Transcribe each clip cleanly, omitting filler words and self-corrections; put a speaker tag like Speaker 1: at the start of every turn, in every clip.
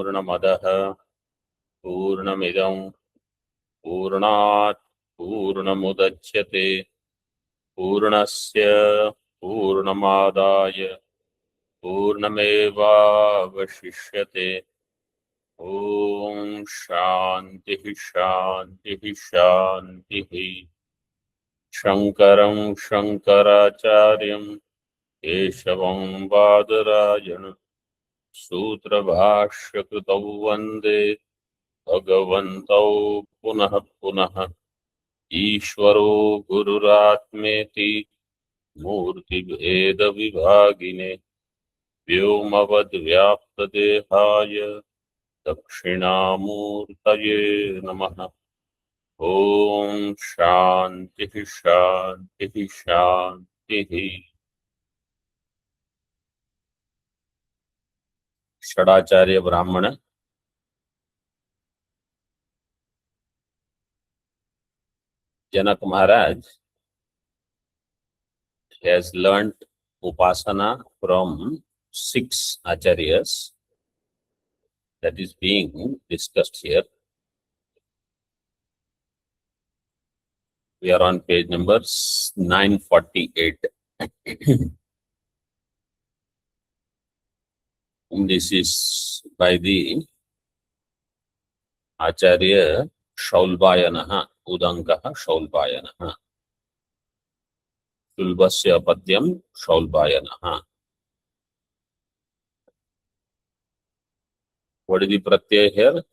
Speaker 1: पूर्णमदः पूर्णमिदं पूर्णात् पूर्णमुदच्यते पूर्णस्य पूर्णमादाय पूर्णमेवावशिष्यते। ओम शांति शांति शांति। शंकरं शंकराचार्यं केशवं बादरायणं सूत्रभाष्यकृतौ वन्दे भगवन्तौ पुनः पुनः। ईश्वरो गुरुरात्मेति मूर्तिभेदविभागिने व्योमवद्व्याप्तदेहाय दक्षिणामूर्तये नमः। ओम शांति शांति शांति। षडाचार्य ब्राह्मण जनक महाराज has learnt upasana from 6 acharyas that is being discussed here. We are on page number 948. This is by the Acharya Shaulbayanaha, Udankaha Shaulbayanaha. Shulvasya Padyam Shaulbayanaha. What is the pratyay here?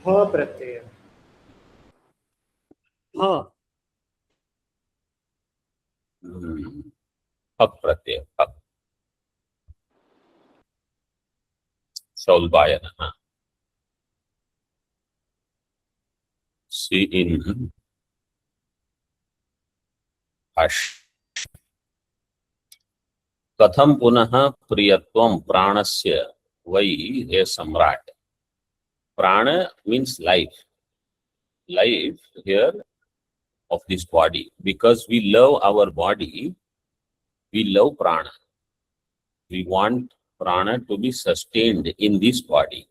Speaker 2: Ha pratyaya. Ha.
Speaker 1: Hak pratyay. Hak. Shaulbayanaha. See in Ash. कथम पुनः प्रियत्वम प्राणस्य वै हे सम्राट. प्राण means life. Life here of this body. Because we love our body, we love prana. We want prana to be sustained in this body.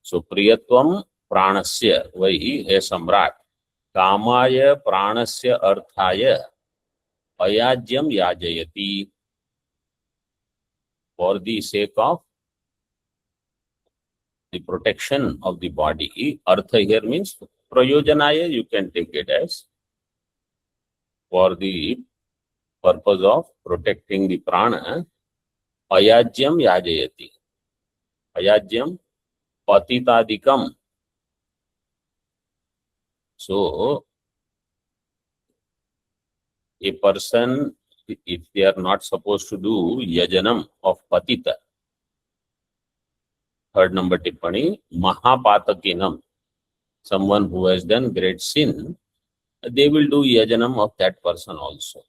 Speaker 1: So priyatvam pranasya vai he samrat. Kamaya pranasya arthaya ayajyam yajayati. For the sake of the protection of the body. Artha here means prayojanaya, you can take it as for the purpose of protecting the prana. Ayajyam yajayati. Ayajyam patitadikam. So a person, if they are not supposed to do yajanam of patita, third number tippani, mahapatakinam, someone who has done great sin, they will do yajanam of that person also.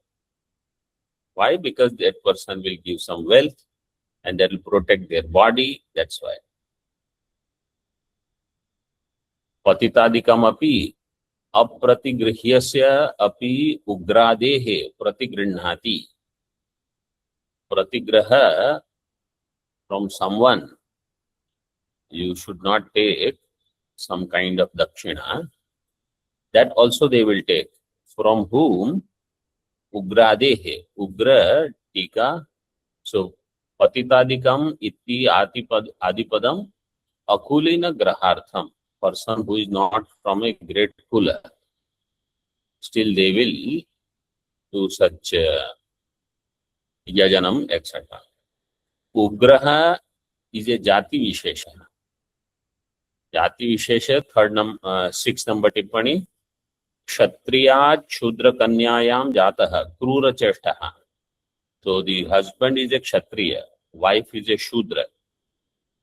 Speaker 1: Why? Because that person will give some wealth and that will protect their body. That's why. Patitadikam api apratigrihyasya api ugradehe pratigrihnati. Pratigraha from someone, you should not take some kind of dakshina. That also they will take. From whom? Ugradehe. Ugra tika. So patitadikam iti adipadam akulina grahartham. Person who is not from a great kula, still they will do such yajanam, etc. Ugraha is a jati vishesha. Jati vishesha, sixth number tippani. Kshatriya Shudra Kanyayam Jataha Krura Cheshtaha. So the husband is a Kshatriya, wife is a Shudra.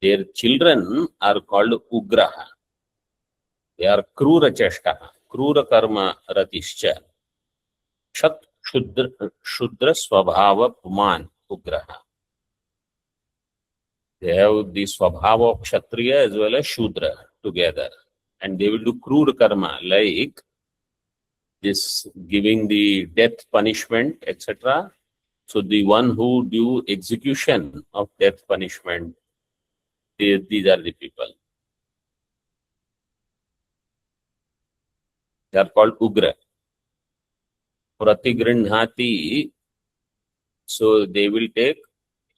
Speaker 1: Their children are called Ugraha. They are Krura Cheshtaha, Krura Karma Ratischa. Kshat Shudra Swabhava Puman Ugraha. They have the Swabhava of Kshatriya as well as Shudra together. And they will do Krura Karma like this giving the death punishment, etc. So the one who do execution of death punishment, these are the people. They are called Ugra. Pratigrinhati, so they will take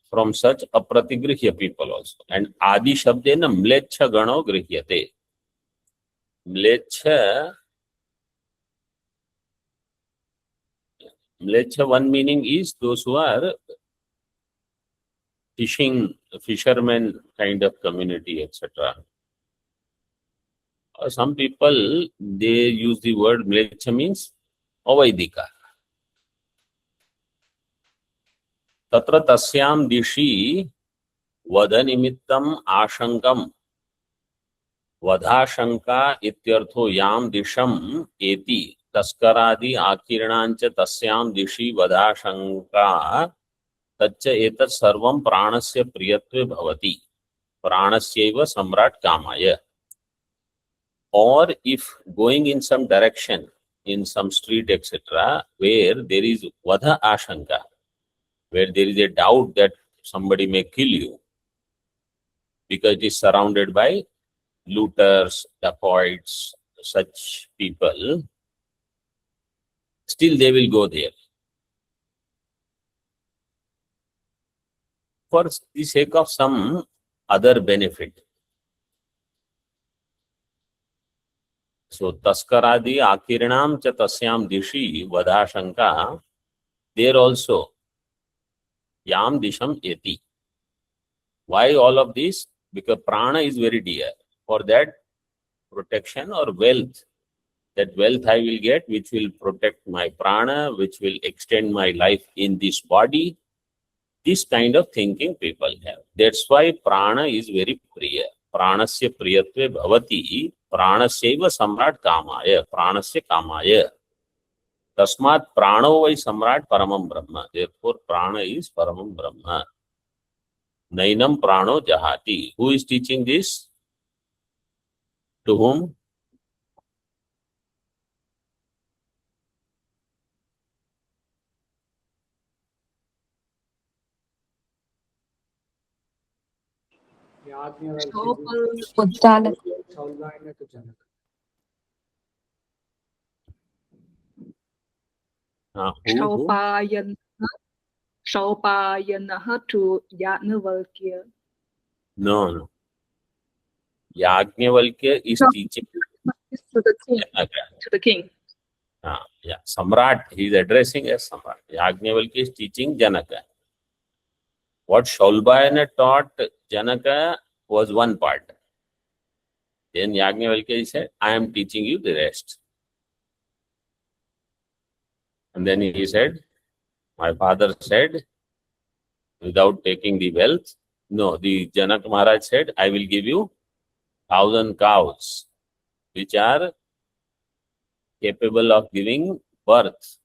Speaker 1: from such apratigrihya people also. And Adi Shabdena Mlecha Gano Grihyate. Mlecha, one meaning is those who are fishermen kind of community, etc. Some people, they use the word Mlecha means Avaidika. Tatra tasyam dishi vadanimittam ashankam vadashanka ityartho yam disham eti taskaradi akiranancha tasyam dishi vadashanka taccha etat sarvam pranasya priyatve bhavati pranasyaiva samrat kamaya. Or if going in some direction, in some street, etc., where there is vadha ashanka, where there is a doubt that somebody may kill you because it is surrounded by looters, dacoits, such people, still they will go there. For the sake of some other benefit. So, taskaradi akiranam cha tasyam dishi vadashanka, there also yam disham eti. Why all of this? Because prana is very dear. For that protection or wealth, that wealth I will get, which will protect my prana, which will extend my life in this body. This kind of thinking people have. That's why prana is very priya. Pranasya priyatve bhavati, pranasyaiva samrat kamaya, pranasya kamaya. Tasmat prano vai samrat paramam brahma. Therefore, prana is paramam brahma. Nainam prano jahati. Who is teaching this? To whom?
Speaker 2: Uddalak.
Speaker 3: Shaupayanah to Yajnavalkya.
Speaker 1: No. Yajnavalkya is teaching
Speaker 3: to the king. To the king.
Speaker 1: Yeah, Samrat. He is addressing as Samrat. Yajnavalkya is teaching Janaka. What Shaulbayana taught Janaka was one part. Then Yajnavalkya said, I am teaching you the rest. And then he said, my father said, without taking the wealth, no, the Janak Maharaj said, I will give you 1,000 cows, which are capable of giving birth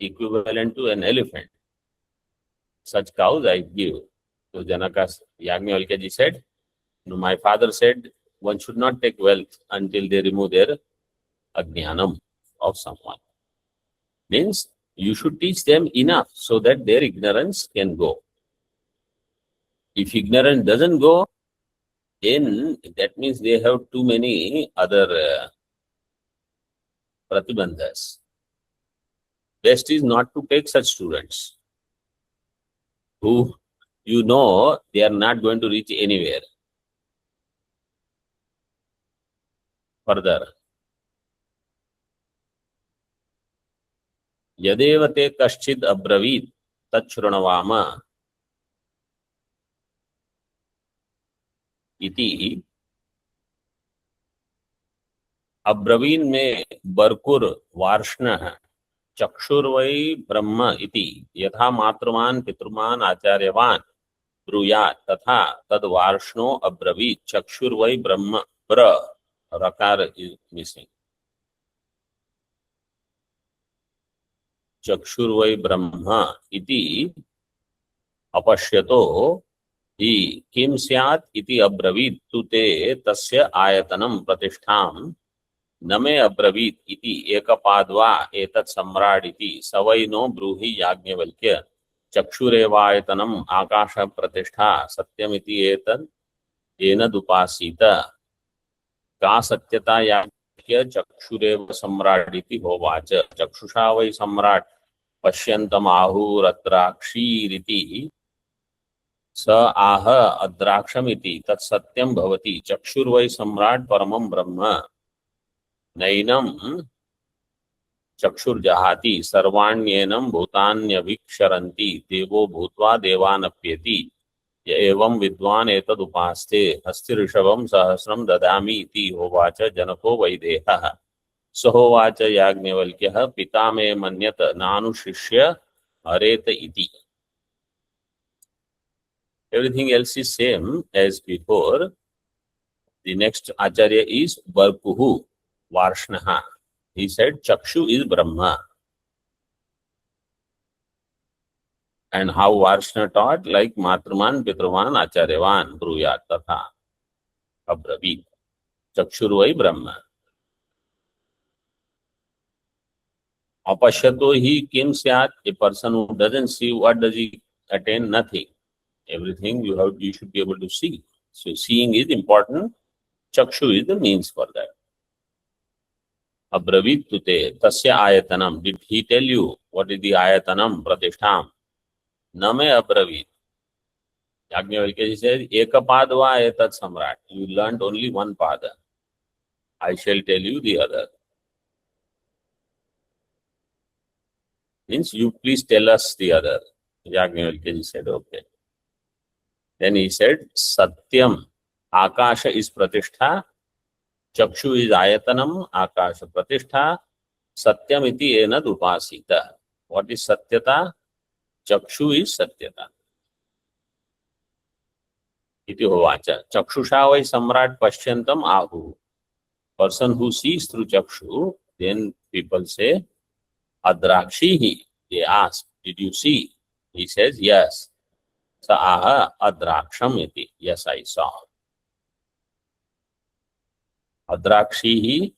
Speaker 1: equivalent to an elephant. Such cows I give. So Janaka, Yajnavalkya ji said, no, my father said, one should not take wealth until they remove their ajnanam of someone. Means you should teach them enough so that their ignorance can go. If ignorance doesn't go, then that means they have too many other pratibandhas. Best is not to take such students who you know they are not going to reach anywhere further. Yadeva te kaschid abravit tachurnavama इति अब्रवीन में बरकुर वार्ष्ण चक्षुर्वै ब्रह्म इति यथा मातृमान पितृमान आचार्यवान ब्रूयात् तथा तद वार्ष्णो अब्रवीत चक्षुर्वै ब्रह्म ब्र रकार is missing चक्षुर्वै ब्रह्म इति अपश्यतो हि किं स्यात् इति अब्रवीत् तु ते तस्य आयतनं प्रतिष्ठां न मे अब्रवीत् इति एकपाद्वा एतत् सम्राट् इति स वै नो ब्रूहि याज्ञवल्क्य चक्षुरेवायतनम् आकाशः प्रतिष्ठा सत्यमिति एतत् येनदुपासीत का सत्यता याज्ञ चक्षुरेव सम्राट् इति होवाच चक्षुषा वै सम्राट् पश्यन्तमाहुरद्राक्षीरिति स आह अद्राक्षमिति तत्सत्यं भवति चक्षुर्वै सम्राट् परमं ब्रह्म नैनं चक्षुर्जहाति सर्वाण्येनं भूतान्यभिक्षरन्ति देवो भूत्वा देवानप्येति य एवं विद्वान् एतदुपास्ते हस्तिऋषभं सहस्रं ददामि इति होवाच जनको वैदेहः स होवाच याज्ञवल्क्यः पिता मे मन्यत नानुशिष्य हरेत इति. Everything else is same as before. The next acharya is Varpuhu, Varshnaha. He said Chakshu is Brahma. And how Varshna taught, like Matraman, Pitravan, Acharyavan, Bruyat, Tatha, Abravit. Chakshurvai Brahma. Apashyato hi kim syat, a person who doesn't see, what does he attain? Nothing. Everything you should be able to see. So seeing is important. Chakshu is the means for that. Abravit tute tasya ayatanam. Did he tell you what is the ayatanam pratishtham? Name abravit. Yajnavalkya says, Ekapadva etat samrat. You learned only one pada. I shall tell you the other. Means you please tell us the other. Yajnavalkya said, okay. Then he said, Satyam, Akasha is Pratishtha, Chakshu is Ayatanam, Akasha Pratishtha, Satyam iti enad upasita. What is Satyata? Chakshu is Satyata. Iti hovacha. Chakshusha vai samrat pashyantam ahu. Person who sees through Chakshu, then people say, Adrakshihi. They ask, did you see? He says, yes. Sa aha adraksham iti. Yes, I saw. Adrakshihi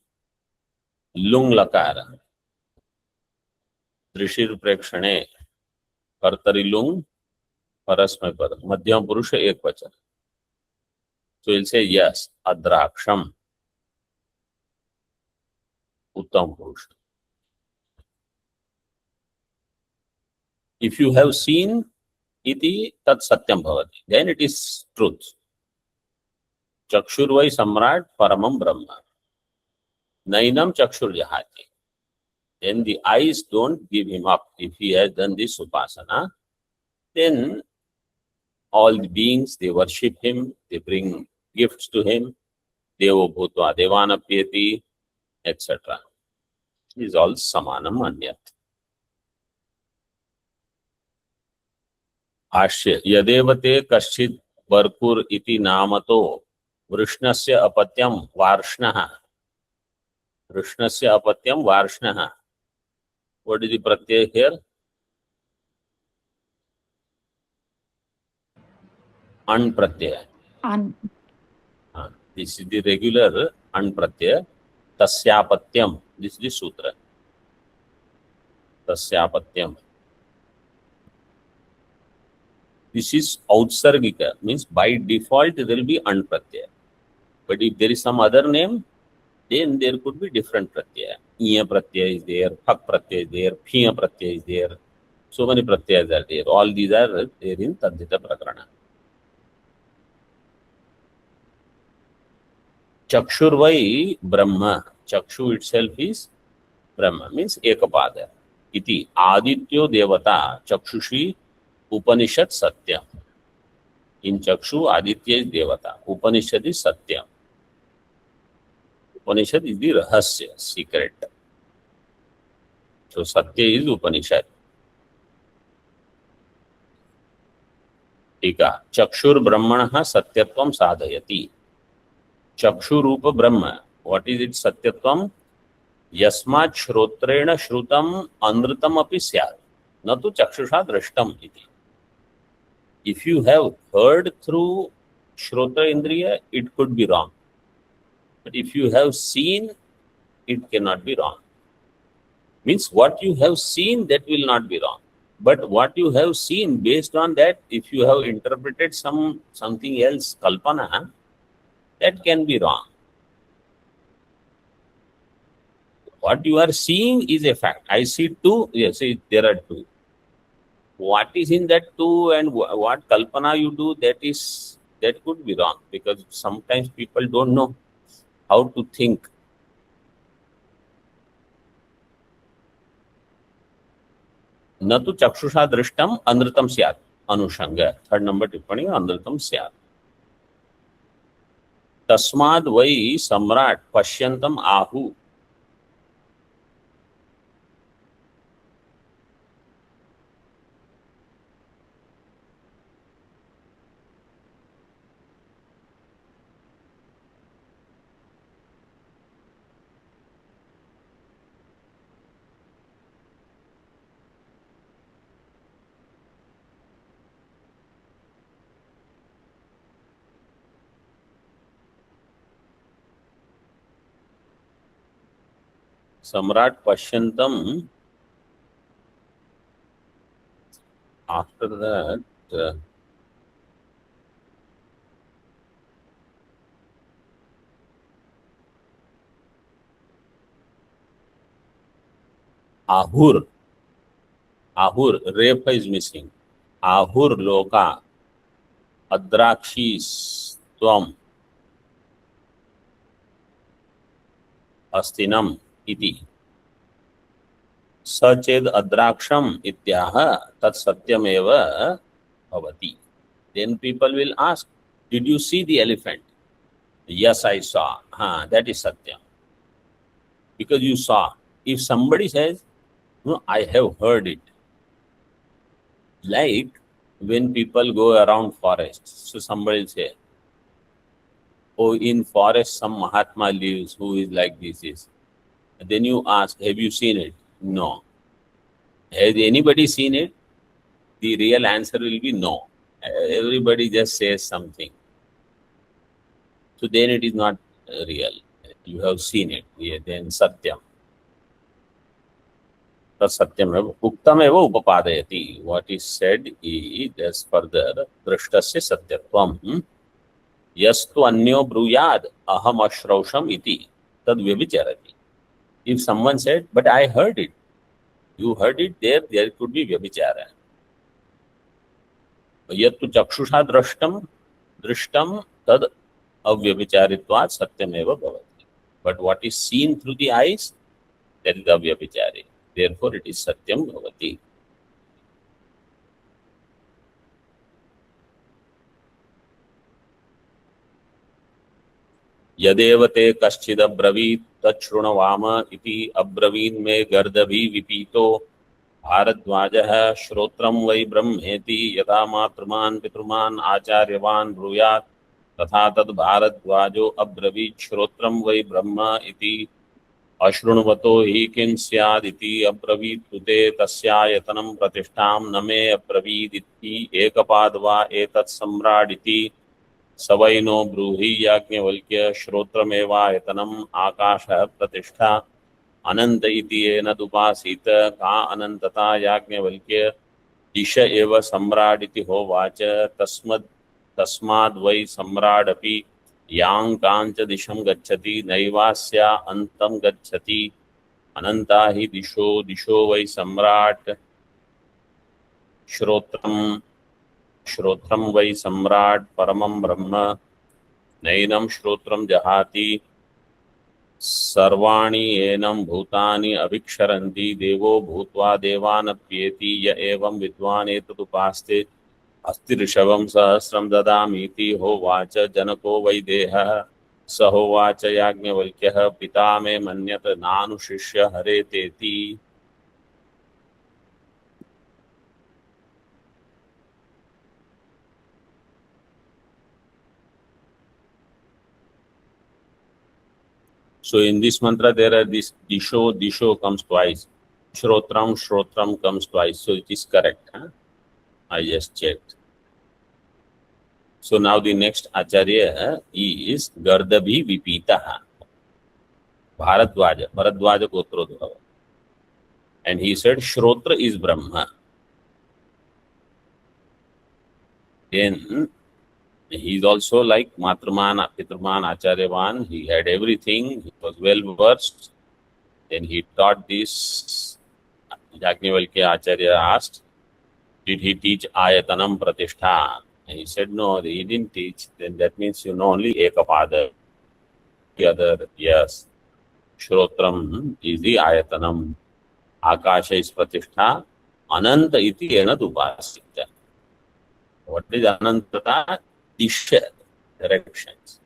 Speaker 1: lung lakara. Drishir prekshane. Kartari lung parasmay pada. Madhyam purusha ek vachan. So he'll say, yes, adraksham. Uttam purusha. If you have seen iti tat satyam bhavati, then it is truth. Chakshurvai samrat paramam brahma. Nainam chakshur jahati. Then the eyes don't give him up. If he has done this upasana, then all the beings, they worship him, they bring gifts to him, devo bhutva devanapyati, etc. Is all samanam anyat. Ashya yadevate kaschid varpur iti namato vrushnasya apatyam varshnaha. Vrushnasya apatyam varshnaha. What is the pratyay here? An pratyay.
Speaker 2: An.
Speaker 1: This is the regular an pratyay. Tasyapatyam. This is the sutra. Tasyapatyam. This is outsargika, means by default there will be an pratyay. But if there is some other name, then there could be different pratyay. Iya pratyay is there, phak pratyay is there, phiya pratyay is there. So many pratyayas are there. All these are there in Tadhita Prakarana. Chakshurvai Brahma. Chakshu itself is Brahma, means Ekapada. Iti Adityo Devata Chakshushi Upanishad Satyam. In Chakshu, Aditya is Devata. Upanishad is Satyam. Upanishad is the Rahasya, secret. So Satya is Upanishad. Tika Chakshur Brahmanaha Satyatvam Sadhayati. Chakshu Rupa Brahma. What is it Satyatvam? Yasmat Shrotrena Shrutam Anrutam api syat. Na tu Chakshusha Drashtam iti. If you have heard through Shrotra Indriya, it could be wrong. But if you have seen, it cannot be wrong. Means what you have seen, that will not be wrong. But what you have seen, based on that, if you have interpreted something else, kalpana, that can be wrong. What you are seeing is a fact. I see two, yes, there are two. What is in that two and what kalpana you do, that could be wrong, because sometimes people don't know how to think. न तो चक्षुषा दृष्टम अनृतम स्यात् अनुषंग. Third number टिप्पणी अनृतम स्यात्. तस्माद् वै सम्राट पश्यन्तम आहु. Samrat Pashyantam. After that, Ahur. Ahur, Repa is missing. Ahur Loka Adrakshis Tvam Astinam iti. Sached Adraksham ityaha tat satyameva bhavati. Then people will ask, did you see the elephant? Yes, I saw. That is Satyam. Because you saw. If somebody says, no, I have heard it. Like when people go around forests. So somebody will say, oh, in forest some Mahatma lives who is like this. And then you ask, have you seen it? No. Has anybody seen it? The real answer will be no. Everybody just says something. So then it is not real. You have seen it. Then Satyam. Satyam Uktam eva upapadayati. What is said is as further drishtasya satyatvam. Yastu anyo bruyad aham ashrausham iti tad vyabhicharati. If someone said, but I heard it, you heard it, there could be vyabhichara. Yattu chakshusha drishtam tad avyabhicharitvat satyameva bhavati. But what is seen through the eyes, that is avyabhichari. Therefore, it is satyam bhavati. यदेव ते कश्चिद अब्रवीत तच्छृणवाम इति अब्रवीन् मे गर्दभी विपीतो भारद्वाजः श्रोत्रं वै ब्रह्मेति यथा मातृमान् पितृमान् आचार्यवान् ब्रूयात् तथा तद् भारद्वाजो अब्रवीत् श्रोत्रं वै ब्रह्म इति अशृण्वतो हि किं स्याद् इति अब्रवीत् तुते तस्यायतनं प्रतिष्ठां न मे अब्रवीदिति एकपाद्वा एतत् सम्राट् इति सवैनो ब्रूहि याज्ञवल्क्य श्रोत्रमेवायतनम् आकाशः प्रतिष्ठा अनंत इति येनदुपासीत का अनंतता याज्ञवल्क्य दिश एव सम्राट् इति होवाच तस्माद् वै सम्राट् अपि यां काञ्च दिशं गच्छति नैवास्या अन्तं गच्छति अनंता हि दिशो दिशो वै सम्राट् श्रोत्रं वै सम्राट् परमं ब्रह्म नैनं श्रोत्रं जहाति सर्वाणि येनं भूतानि अभिक्षरन्ति देवो भूत्वा देवानप्येति य एवं विद्वान् एतदुपास्ते अस्ति ऋषभं सहस्रं ददामीति होवाच जनको वै देहः स होवाच याज्ञवल्क्यः पिता मे मन्यत नानुशिष्य हरेतेति. So in this mantra there are this disho comes twice. Shrotram comes twice. So it is correct. I just checked. So now the next Acharya is Gardabhi Vipitaha, Bharadwaja Gotrodhava. And he said Shrotra is Brahma. Then he is also like Matraman, Pitraman, Acharyavan. He had everything. He was well versed. Then he taught this. Yajnavalkya Acharya asked, did he teach Ayatanam Pratishtha? And he said, no, he didn't teach. Then that means you know only Ekapada. The other, yes. Shrotram is the Ayatanam. Akasha is Pratishtha. Ananta iti enad upasita. What is Anantata? Disha, directions.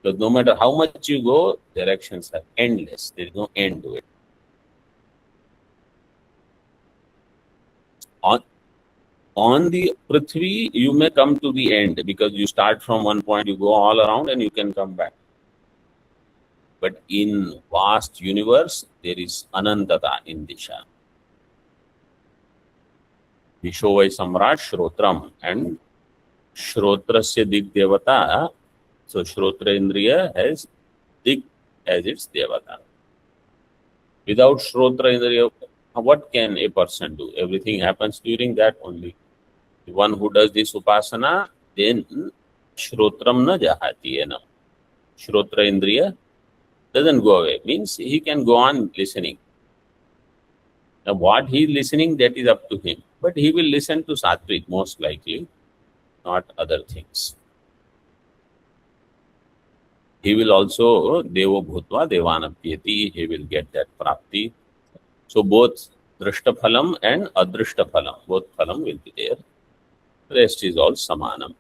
Speaker 1: Because no matter how much you go, directions are endless. There is no end to it. On the Prithvi, you may come to the end because you start from one point, you go all around and you can come back. But in vast universe, there is Anantata in Disha. Disho vai Samrat Shrotram, and Shrotrasya Dig Devata. So Shrotra Indriya has Dig as its Devata. Without Shrotra Indriya, what can a person do? Everything happens during that only. The one who does this upasana, then Shrotram na jahati enam. Shrotra Indriya doesn't go away. Means he can go on listening. Now what he is listening, that is up to him. But he will listen to Sattvic most likely, not other things. He will also Devo Bhutva Devanapyati, he will get that prapti. So both Drishtaphalam and Adrishtaphalam, both phalam will be there. Rest is all Samanam.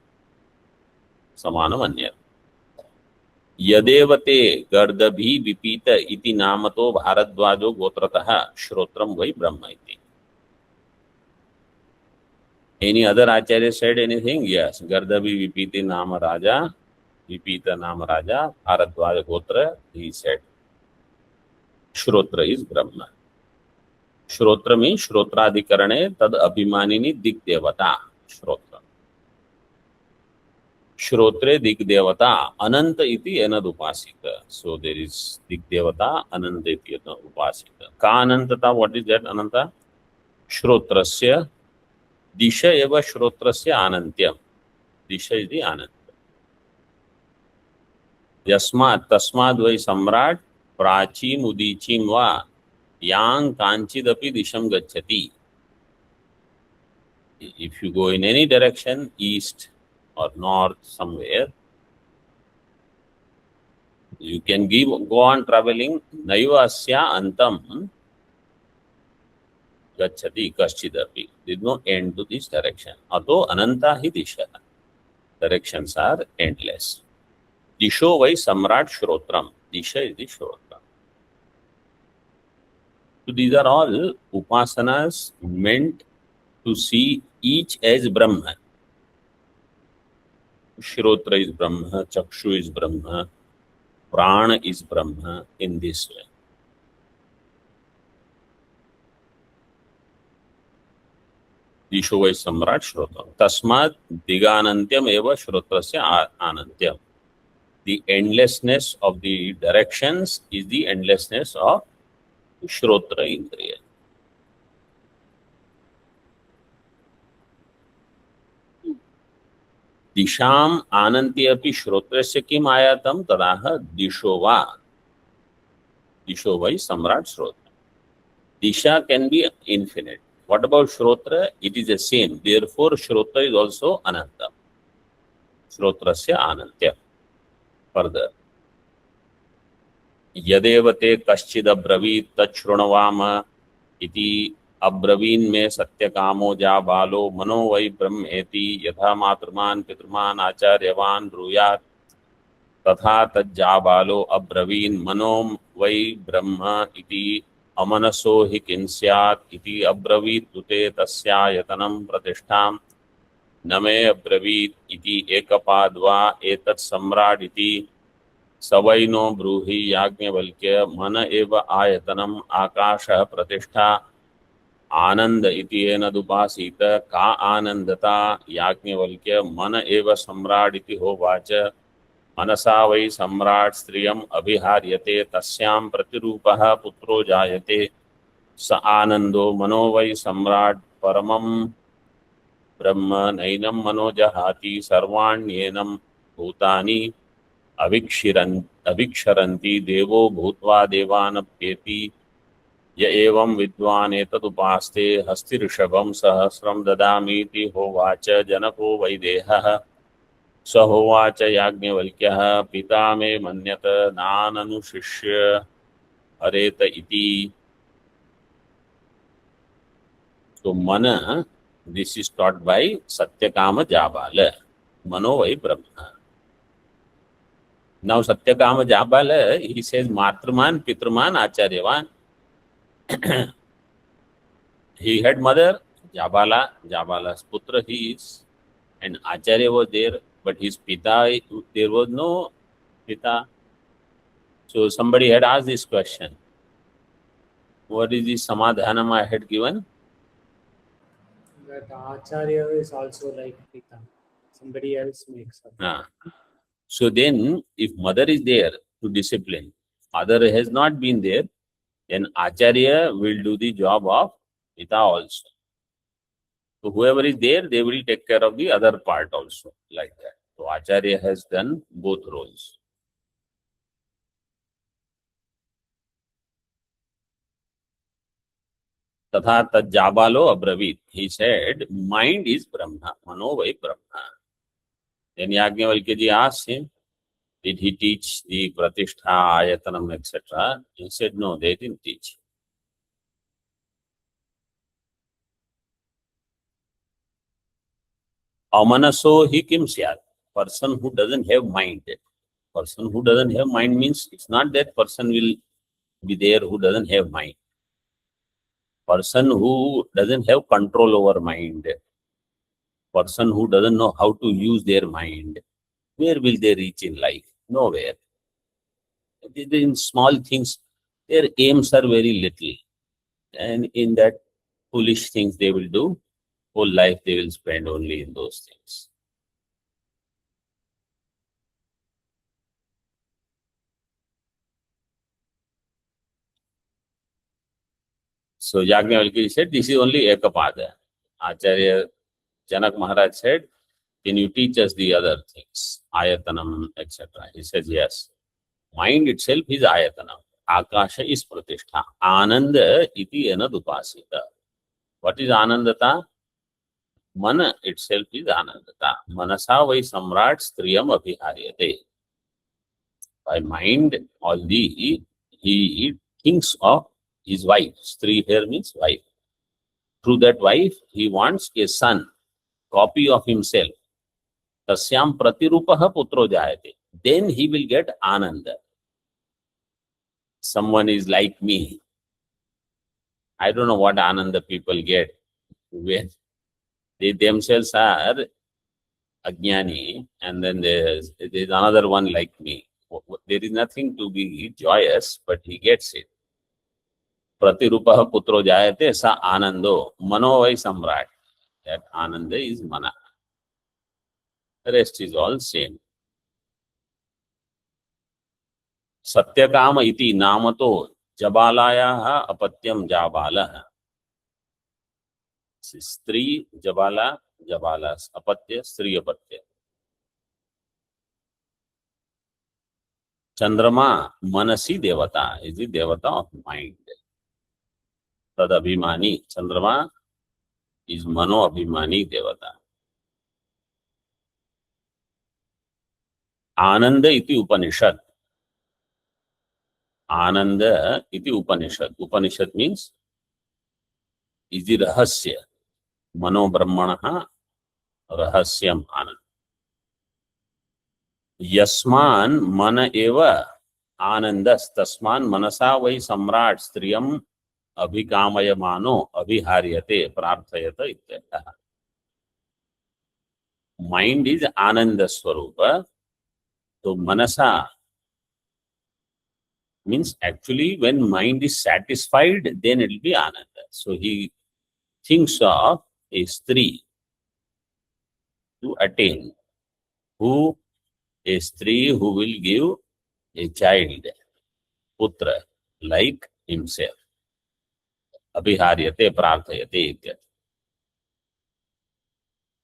Speaker 1: Samanam Anya. Yadevate Gardabhi Vipita iti namato Bharadwajo Gotrataha Shrotram vai Brahma iti. Any other Acharya said anything? Yes. Gardabhi Vipiti Nama Raja, Vipita Nama Raja, Bharadwaja Gotra, he said. Shrotra is Brahma. Shrotra means Shrotradhikarane tad abhimanini Dig Devata. Shrotra. Shrotre Dig Devata Ananta iti enad upasita. So there is Dig Devata Ananta iti enad upasita. Ka Anantata, what is that Ananta? Shrotrasya Disha eva Shrotrasya Anantyam. Disha is the Ananta. Yasmat Tasmad vai Samrat Prachim Udichim va Yang Kanchidapi Disham Gacchati. If you go in any direction, east or north somewhere, you can go on traveling. Naiva asya antam gacchati kaschidapi. There is no end to this direction. Ato ananta hi disha. Directions are endless. Disho vai Samrat Shrotram. Disha is the Shrotra. So these are all upasanas meant to see each as Brahma. Shrotra is Brahma, Chakshu is Brahma, Prana is Brahma, in this way. Disho vai Samrat Shrotra. Tasmat Diganantyam eva Shrotrasya Anantyam. The endlessness of the directions is the endlessness of Shrotra Indriya. Disham Ananti api Shrotrasya kim ayatam tadaha Dishova. Disho vai Samrat Shrotra. Disha can be infinite. What about Shrotra? It is the same. Therefore, Shrotra is also Ananta. Shrotrasya Anantya. Further. Yadevate kaschid abravit tachrunavama iti अब्रवीन में सत्य कामो जा बालो मनो वै ब्रह्मेति यथा मातृमान पितृमान आचार्यवान ब्रूयात् तथा तज्जा बालो अब्रवीन मनो वै ब्रह्म इति अमनसो हि किं स्यात् इति अब्रवीत् तुते तस्यायतनं प्रतिष्ठां न मे अब्रवीत् इति एकपाद्वा एतत् सम्राट् इति सवैनो ब्रूहि याज्ञवल्क्य मन एव आयतनम् आकाशः प्रतिष्ठा आनंद इति येनदुपासीत का आनंदता याज्ञवल्क्य मन एव सम्राट इति होवाच मनसा वै सम्राट स्त्रियम् अभिहार्यते तस्यां प्रतिरूपः पुत्रो जायते स आनंदो मनो वै सम्राट परमं ब्रह्म नैनं मनो जहाति सर्वाण्येनं भूतानि अभिक्षरन्ति देवो भूत्वा देवानप्येति य एवं विद्वान् एतदुपास्ते हस्तिऋषभं सहस्रं ददामीति होवाच जनको वैदेहः स होवाच याज्ञवल्क्यः पिता मे मन्यत नाननुशिष्य हरेत इति। तो मन this is taught by Satyakam Jabal मनो वै ब्रह्म। Now Satyakam Jabal he says मातृमान पितृमान आचार्यवान he had mother Jabala, Jabala's putra he is, and Acharya was there, but his pita, there was no pita. So somebody had asked this question. What is the samadhanam I had given?
Speaker 4: That Acharya is also like Pita. Somebody else makes up.
Speaker 1: So then, if mother is there to discipline, father has not been there, then Acharya will do the job of Pita also. So whoever is there, they will take care of the other part also, like that. So Acharya has done both roles. Tatha tajabalo abravit. He said, mind is Brahma, mano vai Brahma. Then Yajnavalkya ji asked him, did he teach the Pratishtha, Ayatanam, etc.? He said, no, they didn't teach. Amanaso hi kim syat. Person who doesn't have mind. Person who doesn't have mind means it's not that person will be there who doesn't have mind. Person who doesn't have control over mind. Person who doesn't know how to use their mind. Where will they reach in life? Nowhere. In small things, their aims are very little. And in that foolish things they will do, whole life they will spend only in those things. So Yajnavalkya said, this is only Ekapada. Acharya Janak Maharaj said, can you teach us the other things? Ayatanam, etc. He says, yes. Mind itself is Ayatanam. Akasha is Pratishtha. Ananda iti enadupasita. What is Anandata? Mana itself is Anandata. Manasa vai samrat striyam abhiharyate. By mind, only he thinks of his wife. Stri here means wife. Through that wife, he wants a son, copy of himself. Tasyam pratirupaha putro jayate. Then he will get Ananda. Someone is like me. I don't know what Ananda people get when they themselves are Ajnani, and then there's another one like me. There is nothing to be joyous, but he gets it. Pratirupaha putro jayate sa anando mano vai samrat. That Ananda is mana. The rest is all same. Satyakama iti namato Jabalayaha apatyam Jabala. Stri Jabala, Jabalas apatya, Stri apatya. Chandrama Manasi Devata is the Devata of mind. Tad Abhimani. Chandrama is Mano Abhimani Devata. Ananda iti Upanishad. Ananda iti Upanishad. Upanishad means is the Rahasya. Mano Brahmanaha Rahasyam Ananda. Yasman mana eva Anandas tasman manasa vai samrat striyam abhikamayamano abhiharyate prarthayata ityartha. Mind is Ananda Swarupa. So manasa means actually when mind is satisfied, then it will be Ananda. So he thinks of a stree to attain. Who? A stree who will give a child, putra, like himself. अभिहार्यते प्रार्थयते इत्यर्थ.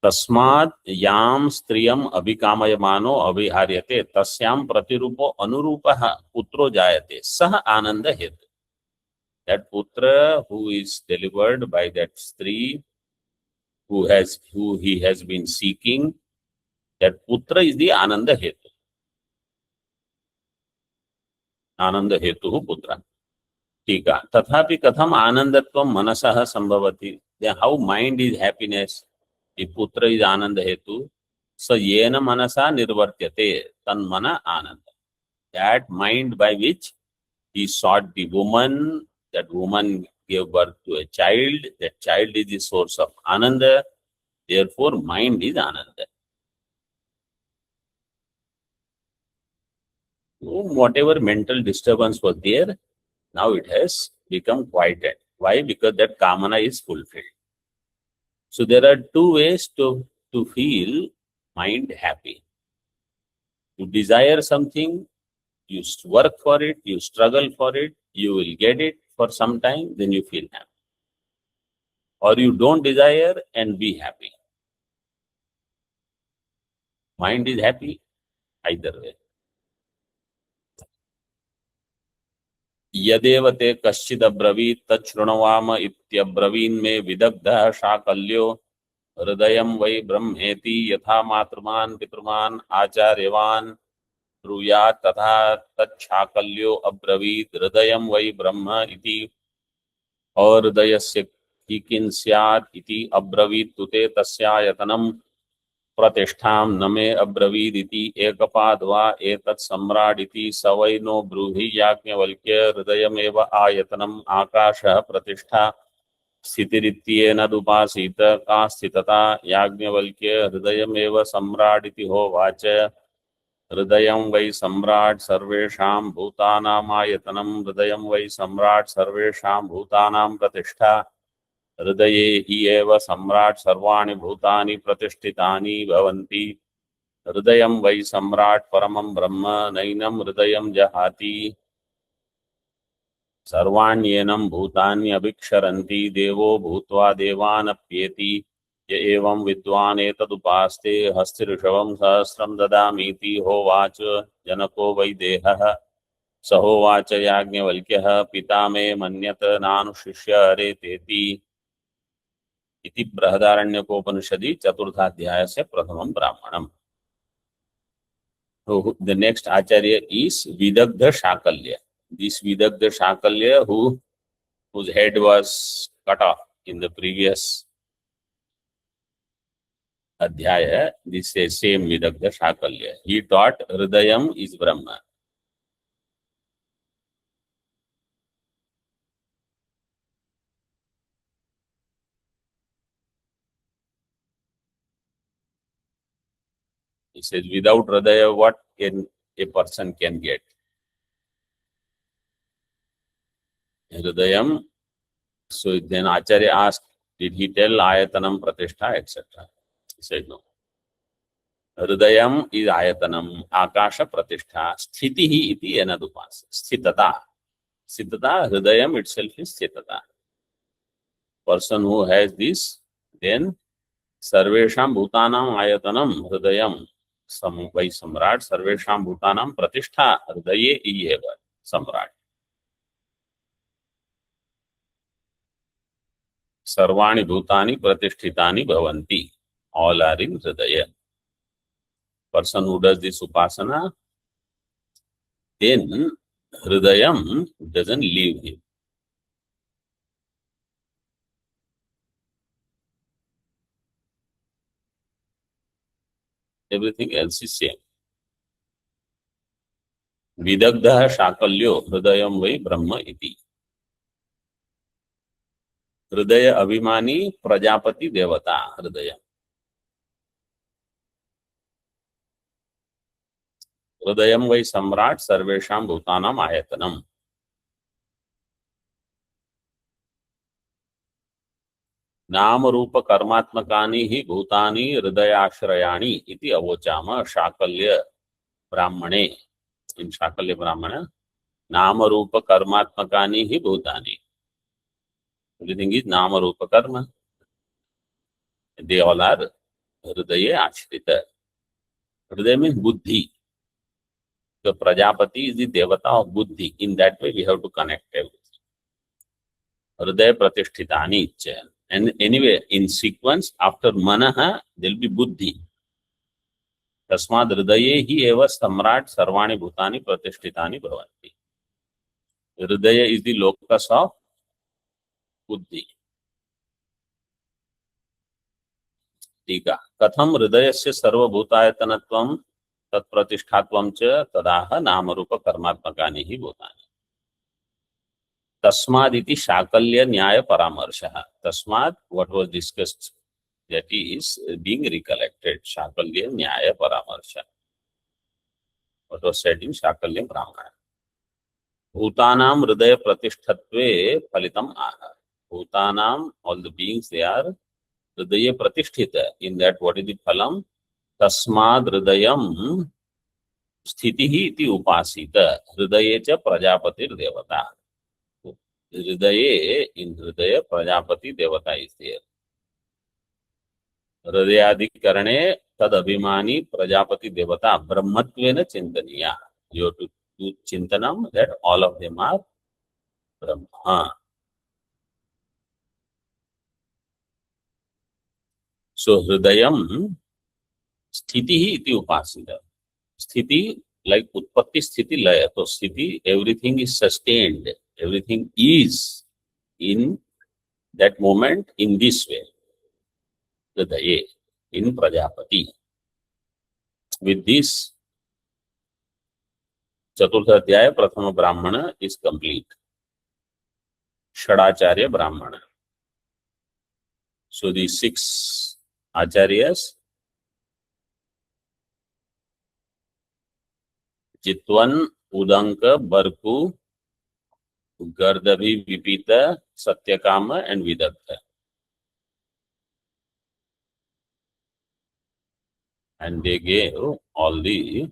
Speaker 1: तस्मात् याम स्त्रियम अभिकामयमानो अभिहार्यते तस्याम प्रतिरूपो अनुरूपः पुत्रो जायते सह आनंद हेतु. That putra who is delivered by that stree who he has been seeking, that putra is the ananda hetu. Ananda hetu putra. Tika. Tathapi katham anandatvam manasah sambhavati. Then how mind is happiness? If putra is ananda hetu, so yena manasa nirvartyate tanmana ananda. That mind by which he sought the woman, that woman gave birth to a child, that child is the source of ananda, therefore mind is ananda. So whatever mental disturbance was there, now it has become quieted. Why? Because that kamana is fulfilled. So there are two ways to feel mind happy. You desire something, you work for it, you struggle for it, you will get it for some time, then you feel happy. Or you don't desire and be happy. Mind is happy either way. यदेव ते कश्चिद अब्रवीत् तच्छृणवाम इत्यब्रवीन् मे विदग्धः शाकल्यो हृदयं वै ब्रह्मेति यथा मातृमान् पितृमान् आचार्यवान् ब्रूयात् तथा तच्छाकल्यो अब्रवीत् हृदयं वै ब्रह्म इति और हृदयस्य किं स्यात् इति अब्रवीत् तुते तस्यायतनं प्रतिष्ठां न मे अब्रवीदिति एकपाद वा एतत् सम्राट् इति स वै नो ब्रूहि याज्ञवल्क्य हृदयमेव आयतनम् आकाशः प्रतिष्ठा स्थितिरित्येनदुपासीत का स्थितता याज्ञवल्क्य हृदयमेव सम्राट् इति होवाच हृदयं वै सम्राट् सर्वेषां भूतानामायतनं हृदयं वै सम्राट् सर्वेषां भूतानां प्रतिष्ठा हृदये हि एव सम्राट् सर्वाणि भूतानि प्रतिष्ठितानि भवन्ति हृदयं वै सम्राट् परमं ब्रह्म नैनं हृदयं जहाति सर्वाण्येनं भूतानि अभिक्षरन्ति देवो भूत्वा देवानप्येति य एवं विद्वान् एतदुपास्ते हस्तिऋषभं सहस्रं ददामीति होवाच जनको वै देहः स होवाच याज्ञवल्क्यः पिता मे मन्यत नानुशिष्य हरेतेति इति बृहदारण्यकोपनिषदि चतुर्थाध्याय से प्रथमं ब्राह्मणम्. So the next acharya is Vidagdha Shakalya. This Vidagdha Shakalya whose head was cut off in the previous adhyaya, this is same Vidagdha Shakalya. He taught Hridayam is Brahma. He says, without Hridaya, what can a person can get? Hridayam. So then Acharya asked, did he tell Ayatanam Pratishtha, etc.? He said no. Hridayam is Ayatanam, Akasha Pratishtha, Sthitihi iti enadupas. Sthitata. Sthitata, Hridayam itself is Sthitata. Person who has this, then Sarvesham Bhutanam Ayatanam Hridayam. Vai Samrat, Sarvesham Bhutanam Pratishtha, Hridaye iyeva Samrat. Sarvani Bhutani Pratisthitani Bhavanti. All are in Hridaya. Person who does this upasana, then Hridayam doesn't leave him. Everything else is same. Vidagdha Shakalyo Hridayam Vai Brahma iti. Hridaya Abhimani Prajapati Devata Hridaya. Hridayam Vai Samrat Sarvesham Bhutanam Ayatanam. नाम रूप कर्मात्मकानि हि भूतानि हृदयाश्रयाणि इति अवोचाम शाकल्य ब्राह्मणे. इन शाकल्य ब्राह्मण नाम रूप कर्मात्मकानि हि भूतानि. एवरीथिंग इज नाम रूप कर्म. दे ऑल आर हृदय आश्रित. हृदय मीन्स बुद्धि. The Prajapati is the devata of buddhi. In that way, we have to connect everything. Hridaya pratisthitani. And anyway, in sequence, after manaha, there will be buddhi. Tasmad hridaye hi eva samrat sarvani bhutani pratisthitani bhavanti. Hridaya is the locus of buddhi. टीका. कथम हृदयस्य सर्वभूतायतनत्वं तत्प्रतिष्ठात्वं च तदाह नामरूप कर्मात्मकानि हि भूतानि. तस्मादिति शाकल्य न्याय परामर्शः. तस्मात् what was discussed, that is being recollected. Shakalya न्याय परामर्श. What was said in Shakalya ब्राह्मण. भूतानां हृदय प्रतिष्ठत्वे फलितम् आह. भूतानां, all the beings, they are हृदय प्रतिष्ठित. In that, what is the phalam? तस्माद् हृदयं स्थितिः इति उपासित. हृदये च प्रजापतिर्देवता. हृदये, इन हृदय प्रजापति देवता is there. हृदयाधिकरणे तद अभिमानी प्रजापति देवता ब्रह्मत्वेन चिंतनीया. You have to do चिंतनम that all of them are Brahma. So hridayam स्थिति ही इति उपासित. स्थिति like उत्पत्ति स्थिति लय. तो स्थिति, everything is sustained, everything is in that moment in this way. हृदये, in प्रजापति. With this, चतुर्थ अध्याय प्रथम ब्राह्मण is complete. षडाचार्य ब्राह्मण. So the 6 acharyas, चित्वन, उदंक, बरकु, गर्दभी, विपीत, Satyakam and Vidagdha. And they gave all the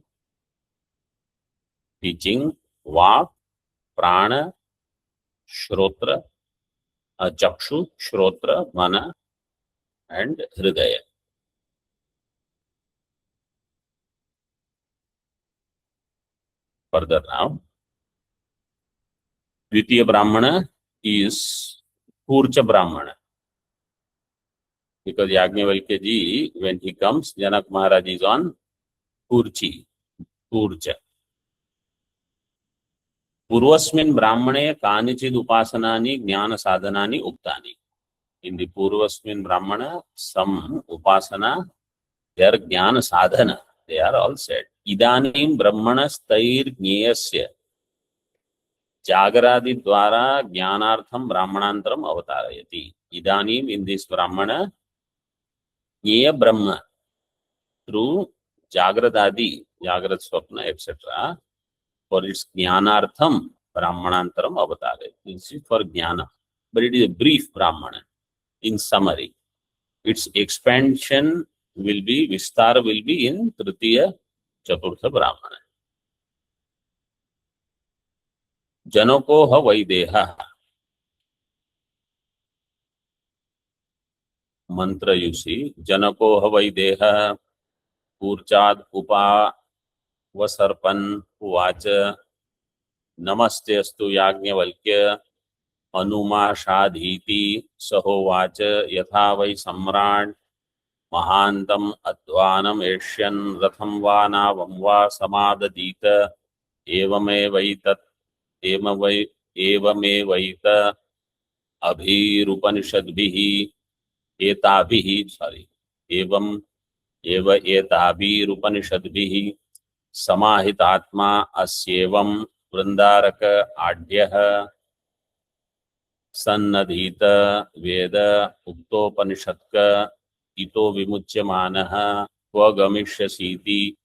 Speaker 1: teaching: वाक, प्राण, श्रोत्र, चक्षु, श्रोत्र, मन and हृदय. Further now, Dvitiya Brahmana is Purcha Brahmana. Because Yajnavalkya ji, when he comes, Janak Maharaj is on Purchi, Purcha. Purvasmin Brahmane Kanichid Upasanani Jnana Sadhanani Uktani. In the Purvasmin Brahmana, some Upasana, their Jnana Sadhana, they are all said. Idanim Brahmana Stair Jneyasya Jagaradi Dwara Jnanartham Brahmanantram Avatarayati. Idanim, in this Brahmana, Jneya Brahma, through Jagradadi, Jagrad Swapna, etc., for its Jnanartham Brahmanantram Avatarayati. This is for Jnana. But it is a brief Brahmana. In summary, its expansion will be, Vistar will be in Tritiya Chaturtha Brahmana. Janako ha Vaideha. Mantra you see. Janako ha Vaideha. Purchad Upa Vasarpan Uvacha. Namaste Astu Yajnavalkya. Anuma Shadhiti Sahovacha Yatha Vai Samrat. Mahantam Advanam Esyan Ratham Vana Vamva Samadadita Evame Vaitat Evame Vaita Abhirupanishadbihi Etabihi Evam Eva Etabhirupanishadbihi Samahitatma Asyevam Vrindaraka Adhyaha Sannadhita Veda Uktopanishatka ito vimuchyamanaha kva gamishyasiti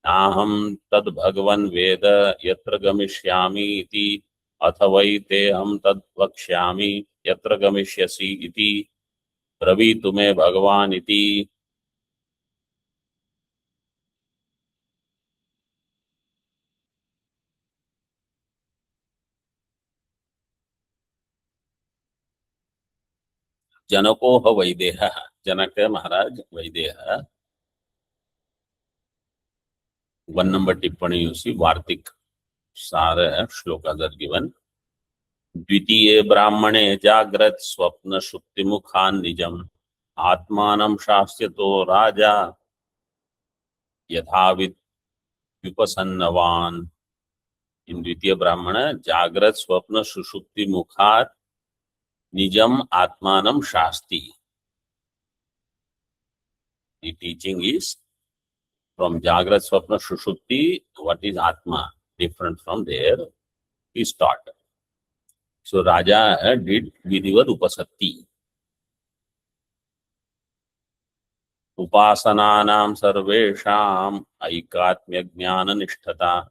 Speaker 1: naham tad bhagavan veda yatra gamishyami iti athavai te ham tad vakshyami yatra gamishyasi iti ब्रवीतु मे भगवान् इति। जनको ह वैदेहः, जनक महाराज वैदेह। 1 number टिप्पणी you see, वार्तिक सार shlokas are given. द्वितीये ब्राह्मणे जाग्रत स्वप्न सुप्ति मुखान् निजम् आत्मानं शास्यतो राजा यथाविद विपसन्नवान्। इन द्वितीय ब्राह्मण जाग्रत स्वप्न सुषुप्ति मुखात् निजम आत्मानं शास्ति। The teaching is from Jagrat, Swapna, Sushupti, what is Atma, different from there, is taught. So Raja did Vidivat Upasatti. Upasananam sarvesham aikatmya jnana nishtata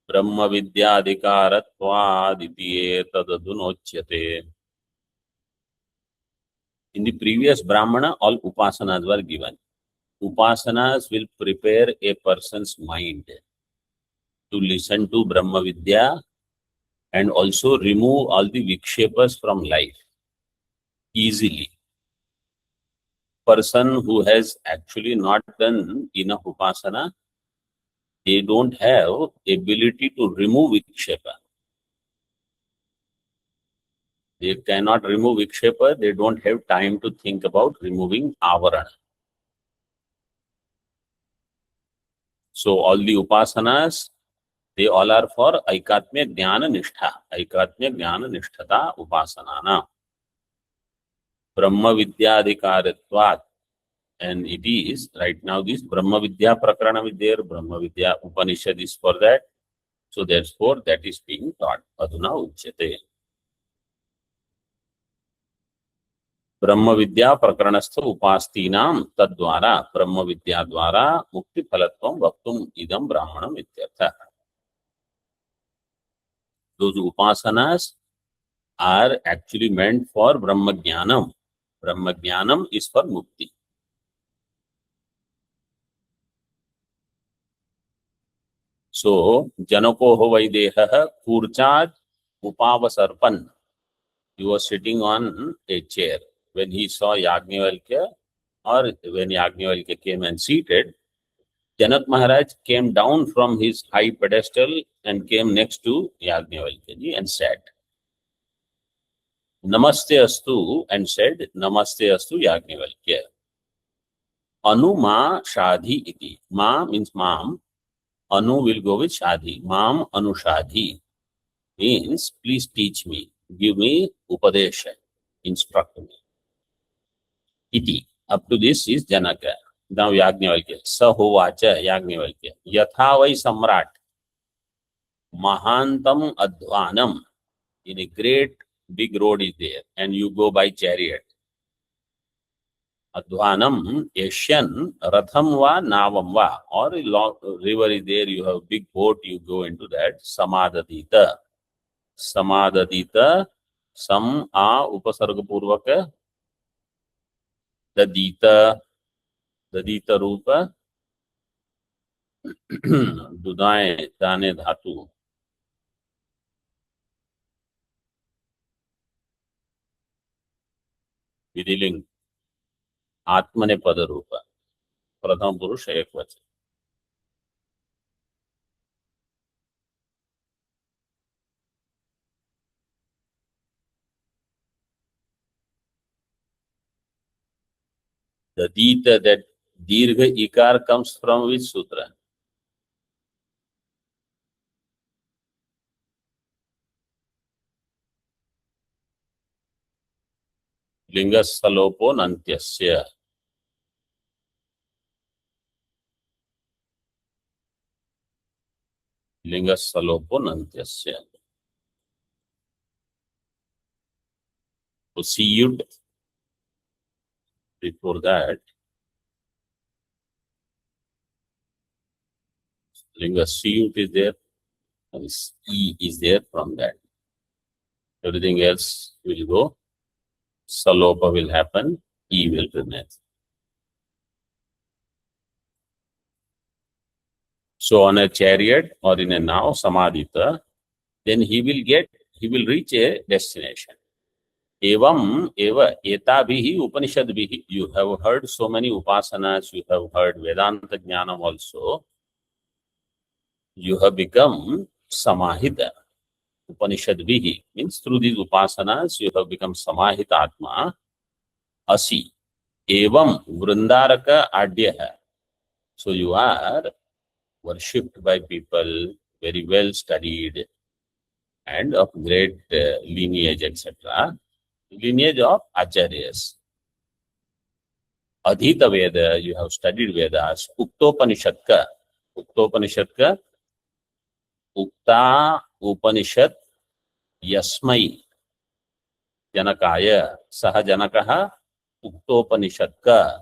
Speaker 1: brahma vidyadhikaratvad iti etadadunochyate. In the previous Brahmana, all upasanas were given. Upasanas will prepare a person's mind to listen to Brahma Vidya and also remove all the vikshepas from life easily. Person who has actually not done enough upasana, they don't have ability to remove vikshepa. They cannot remove vikshepa, they don't have time to think about removing avarana. So all the upasanas, they all are for aikatmya jnana nishtha, aikatmya jnana nishtata upasanana. Brahma vidyadhikaratvat, and it is right now this Brahma Vidya Prakarana is there, Brahma Vidya Upanishad is for that. So therefore that is being taught. Aduna uchyate. Brahma Vidya Prakaranastha Upastinam Tadvara Brahma Vidya Dvara Mukti Phalatvam Vaktum Idam Brahmanam Ityartha. Those upasanas are actually meant for Brahma Jnanam. Brahma Jnanam is for Mukti. So, Janako Vaideha Kurchad Upavasarpan. He was sitting on a chair. When he saw Yajnavalkya, or when Yajnavalkya came and seated, Janak Maharaj came down from his high pedestal and came next to Yajnavalkya ji and sat. Namaste astu, and said, Namaste astu Yajnavalkya. Anu ma shadhi iti. Ma means ma'am. Anu will go with shadhi. Ma'am anu shadhi means please teach me. Give me upadesha. Instruct me. Iti. Up to this is Janaka. Now Yajnavalkya. Sahovacha Yajnavalkya. Yathavai samrat. Mahantam advanam. In a great big road is there and you go by chariot. Advanam Yashyan Ratham va Navam va. Or a long river is there, you have big boat, you go into that. Samadadita. Samadadita. Sam a upasarga purvaka. Dadita. Dadita rupa. Dudaye dane dhatu. Vidiling. Atmane pada rupa. Pratham purush ekvachan. The Dita, that Dirgha Ikar comes from which sutra? Lingas Salopo Nantyasya. Lingas Salopo Nantyasya. So Siyud, before that, Lingas Siyud is there, and E is there from that. Everything else will go. Salopa will happen. he will remain. So on a chariot or in a now samadhita, then he will reach a destination. Evam eva etabhihi upanishadbihi. You have heard so many upasanas, you have heard Vedanta Jnanam also. You have become samahita. Upanishadbihi means through these upasanas you have become samahita atma. Asi. Evam vrindaraka adyaha. So you are worshipped by people, very well studied and of great lineage, etc. Lineage of acharyas. Adhita Veda, you have studied Vedas. Uktopanishad ka. Ukta Upanishad Yasmai Janakaya Saha Janakaha Uktopanishad ka.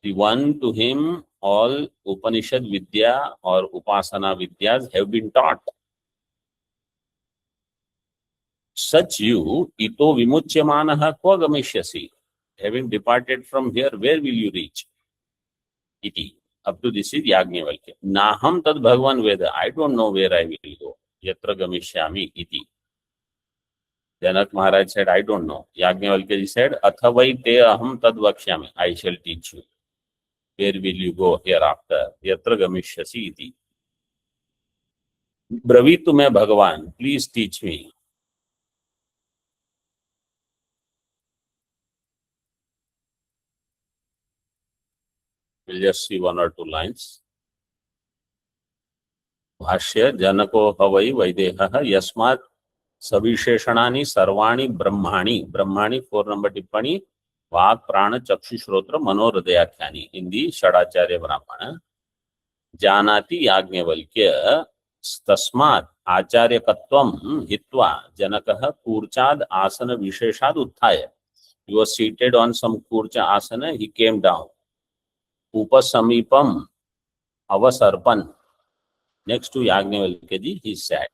Speaker 1: The one to him all Upanishad Vidya or Upasana Vidyas have been taught. Such you, ito vimuchyamanaha kva gamishyasi. Having departed from here, where will you reach? Iti. Up to this is Yajnavalkya. Naham tad Bhagavan Veda. I don't know where I will go. Yatra gamishyami iti. Janak Maharaj said, I don't know. Yajnavalkya said, Athavai te aham tad vakshyami. I shall teach you. Where will you go hereafter? Yatra gamishyasi iti. Bravitu me Bhagavan. Please teach me. We'll just see one or two lines. भाष्य जनको हवै वैदेहः यस्मात् सविशेषणानि सर्वाणि ब्रह्माणि. ब्रह्माणि 4 number टिप्पणी. वाक् प्राण चक्षु श्रोत्र मनोहृदयाख्यानि. हिंदी षडाचार्य ब्राह्मण. जानाति याज्ञवल्क्य तस्मात् आचार्यकत्वं हित्वा जनकः कूर्चाद् आसन विशेषाद् उत्थाय. He was seated on some kurcha asana. He came down. Upasamipam avasarpan. Next to Yajnavalkya ji, he sat.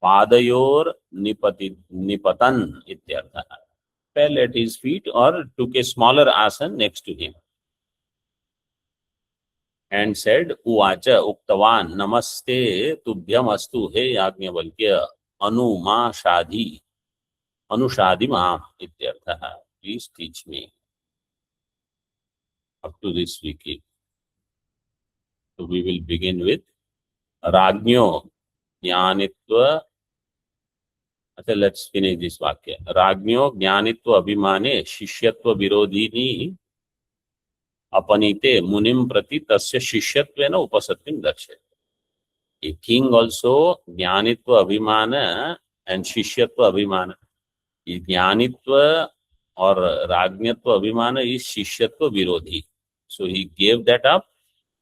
Speaker 1: Padayor nipatan ityartha. Fell at his feet or took a smaller asan next to him. And said, Uvacha uktavan namaste tubhyam astu he Yajnavalkya anu ma shadhi. Anushadi ma ityartha. Please teach me. Up to this we keep. So we will begin with Rajnyo Jnanitva. Okay, let's finish this vakya. Rajnyo Jnanitva Abhimane Shishyatva Virodhini Apanite Munim Prati Tasya Shishyattvena Upasattim Dakshe. A king also Jnanitva Abhimana and Shishyatva Abhimana. Jnanitva or Rajnyatva Abhimana is Shishyatva Virodhi. So he gave that up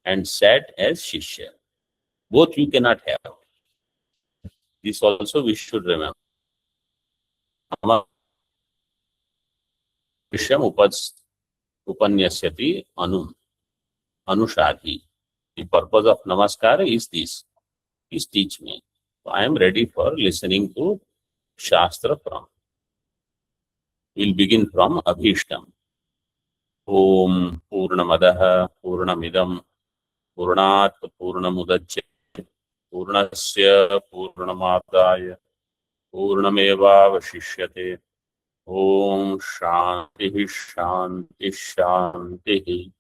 Speaker 1: and sat as Shishya. Both you cannot have. This also we should remember. Vishyam upanyasyati anushadhi. The purpose of namaskar is this. Please teach me. So I am ready for listening to Shastra from. We'll begin from Abhishtam. Om Purnamadaha Purnamidam Purnat Purnamudachyate Purnasya Purnamadaya Purnamevavashishyate. Om Shanti Shanti Shanti.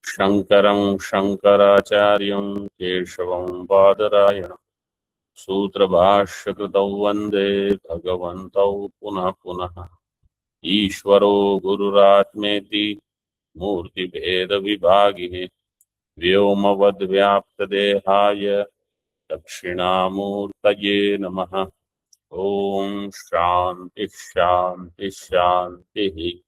Speaker 1: Shankaram Shankaracharyam Keshavam Badarayana Sutra Bhashyakritau Vande Bhagavantau Punah Punah. Ishvaro Gururatmeti Murti Bheda Vibhagine Vyomavad Vyapta Dehaya Dakshinamurtaye Namaha. Om Shanti Shanti Shanti.